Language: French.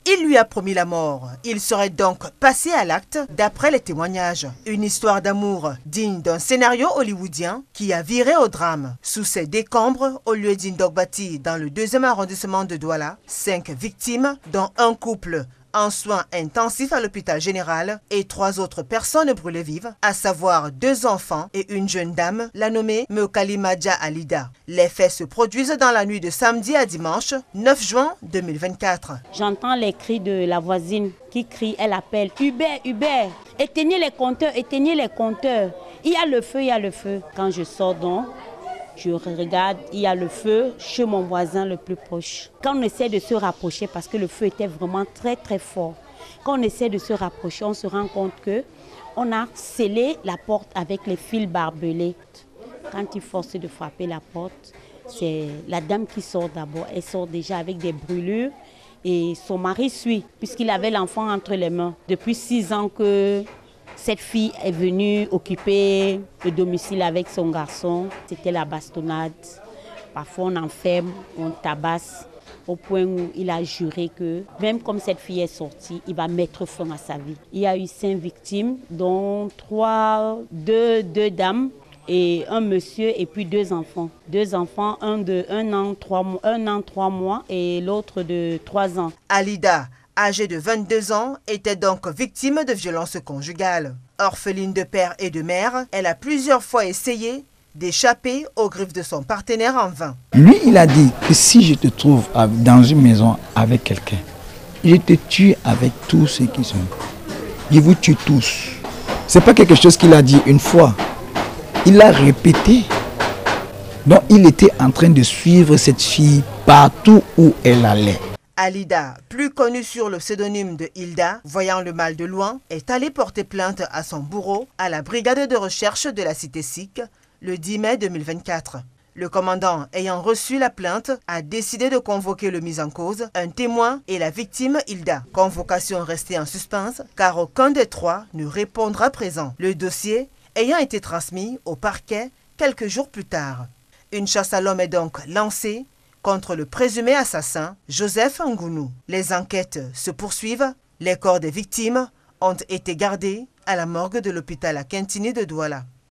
Il lui a promis la mort. Il serait donc passé à l'acte d'après les témoignages. Une histoire d'amour digne d'un scénario hollywoodien qui a viré au drame. Sous ses décombres, au lieu d'Indogbati dans le 2e arrondissement de Douala, 5 victimes, dont un couple en soins intensifs à l'hôpital général et 3 autres personnes brûlées vives, à savoir 2 enfants et une jeune dame, la nommée Meokalimadja Alida. Les faits se produisent dans la nuit de samedi à dimanche, 9 juin 2024. J'entends les cris de la voisine qui crie, elle appelle « Hubert, Hubert, éteignez les compteurs, éteignez les compteurs. Il y a le feu, il y a le feu. » Quand je sors donc, je regarde, il y a le feu chez mon voisin le plus proche. Quand on essaie de se rapprocher, parce que le feu était vraiment très très fort, quand on essaie de se rapprocher, on se rend compte qu'on a scellé la porte avec les fils barbelés. Quand il force de frapper la porte, c'est la dame qui sort d'abord. Elle sort déjà avec des brûlures et son mari suit, puisqu'il avait l'enfant entre les mains. Depuis 6 ans que cette fille est venue occuper le domicile avec son garçon. C'était la bastonnade. Parfois on enferme, on tabasse, au point où il a juré que même comme cette fille est sortie, il va mettre fin à sa vie. Il y a eu 5 victimes, dont 2 dames et un monsieur et puis 2 enfants. 2 enfants, un de 1 an, 3 mois et l'autre de 3 ans. Alida, âgée de 22 ans, était donc victime de violences conjugales. Orpheline de père et de mère, elle a plusieurs fois essayé d'échapper aux griffes de son partenaire en vain. Lui, il a dit que si je te trouve dans une maison avec quelqu'un, je te tue avec tous ceux qui sont. Je vous tue tous. Ce n'est pas quelque chose qu'il a dit une fois. Il l'a répété. Donc il était en train de suivre cette fille partout où elle allait. Alida, plus connue sur le pseudonyme de Hilda, voyant le mal de loin, est allée porter plainte à son bourreau à la brigade de recherche de la cité SIC le 10 mai 2024. Le commandant, ayant reçu la plainte, a décidé de convoquer le mis en cause, un témoin et la victime Hilda. Convocation restée en suspens car aucun des 3 ne répondra présent. Le dossier ayant été transmis au parquet quelques jours plus tard. Une chasse à l'homme est donc lancée contre le présumé assassin Joseph Ngounou. Les enquêtes se poursuivent. Les corps des victimes ont été gardés à la morgue de l'hôpital Akintini de Douala.